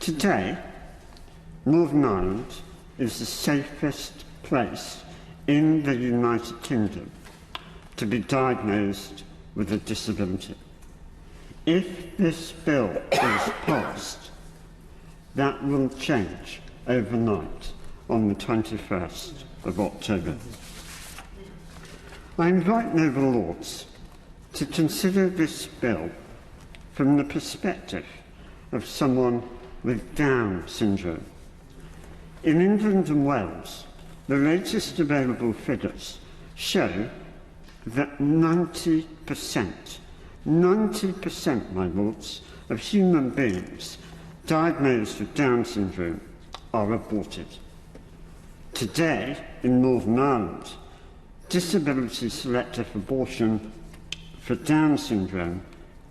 Today, Northern Ireland is the safest place in the United Kingdom to be diagnosed with a disability. If this bill is passed, that will change overnight on the 21st of October. I invite noble lords to consider this bill from the perspective of someone with Down syndrome. In England and Wales, the latest available figures show that 90%, my lords, of human beings diagnosed with Down syndrome are aborted. Today, in Northern Ireland, disability-selective abortion for Down syndrome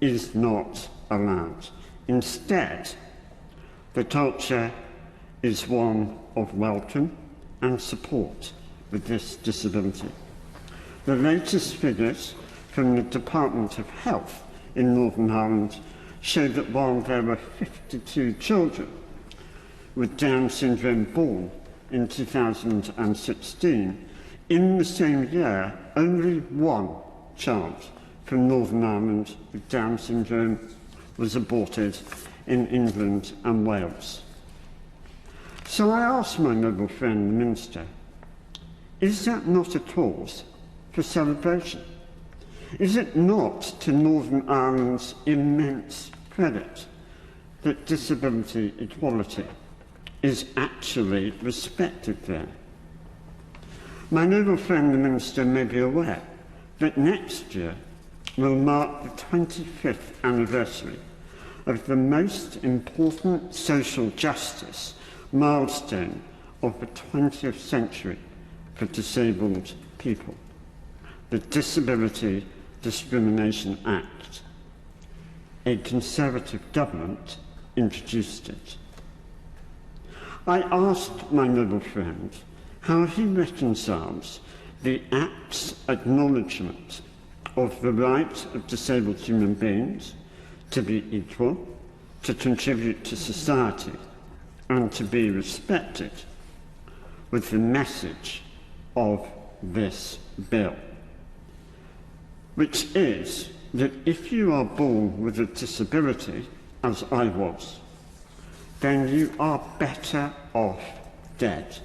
is not allowed. Instead, the culture is one of welcome and support with this disability. The latest figures from the Department of Health in Northern Ireland show that while there were 52 children with Down syndrome born in 2016, in the same year, only one child from Northern Ireland with Down syndrome was aborted in England and Wales. So I ask my noble friend, the Minister, is that not a cause for celebration? Is it not to Northern Ireland's immense credit that disability equality is actually respected there? My noble friend, the Minister, may be aware that next year will mark the 25th anniversary of the most important social justice milestone of the 20th century for disabled people, the Disability Discrimination Act. A Conservative government introduced it. I asked my noble friend how he reconciles the Act's acknowledgement of the right of disabled human beings to be equal, to contribute to society, and to be respected with the message of this bill, which is that if you are born with a disability, as I was, then you are better off dead.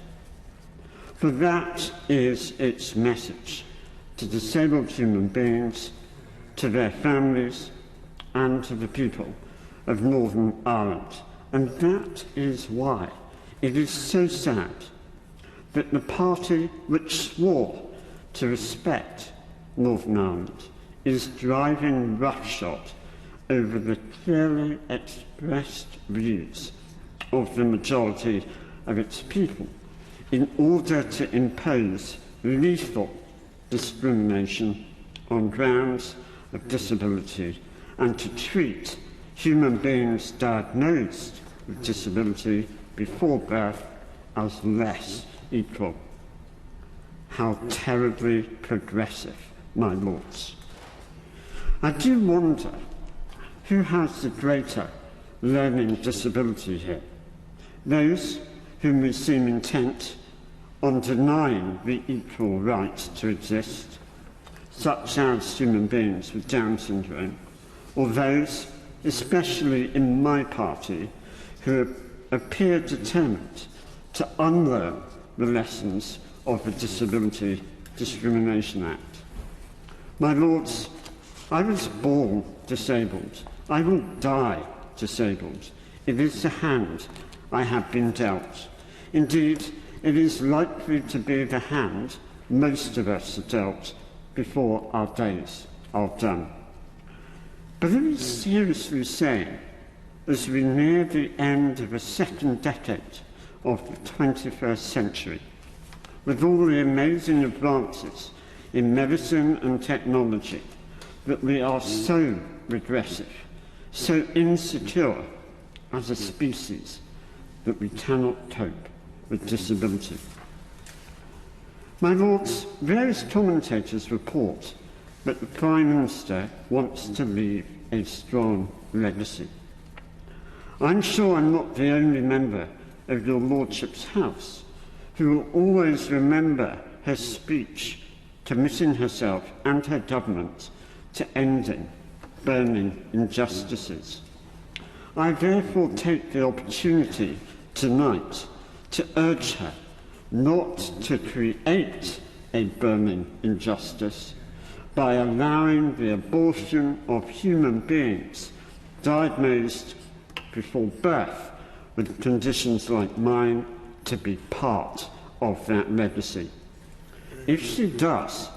For that is its message to disabled human beings, to their families, and to the people of Northern Ireland. And that is why it is so sad that the party which swore to respect Northern Ireland is driving roughshod over the clearly expressed views of the majority of its people in order to impose lethal discrimination on grounds of disability and to treat human beings diagnosed with disability before birth as less equal. How terribly progressive, my lords. I do wonder who has the greater learning disability here. Those whom we seem intent on denying the equal right to exist, such as human beings with Down syndrome, or those, especially in my party, who appear determined to unlearn the lessons of the Disability Discrimination Act. My lords, I was born disabled. I will die disabled. It is the hand I have been dealt. Indeed, it is likely to be the hand most of us are dealt before our days are done. But are we seriously saying, as we near the end of a second decade of the 21st century, with all the amazing advances in medicine and technology, that we are so regressive, so insecure as a species, that we cannot cope with disability? My lords, various commentators report that the Prime Minister wants to leave a strong legacy. I'm sure I'm not the only member of your Lordship's House who will always remember her speech committing herself and her government to ending burning injustices. I therefore take the opportunity tonight to urge her not to create a burning injustice by allowing the abortion of human beings diagnosed before birth with conditions like mine to be part of that legacy. If she does,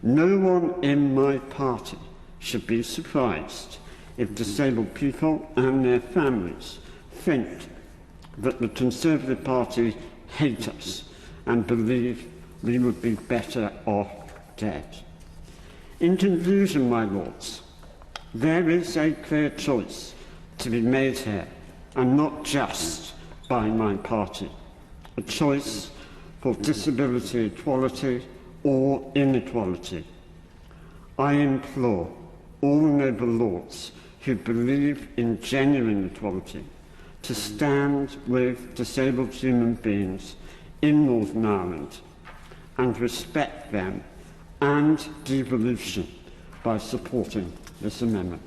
no one in my party should be surprised if disabled people and their families think that the Conservative Party hate us and believe we would be better off dead. In conclusion, my lords, there is a clear choice to be made here, and not just by my party, a choice for disability equality or inequality. I implore all noble lords who believe in genuine equality to stand with disabled human beings in Northern Ireland and respect them and devolution by supporting this amendment.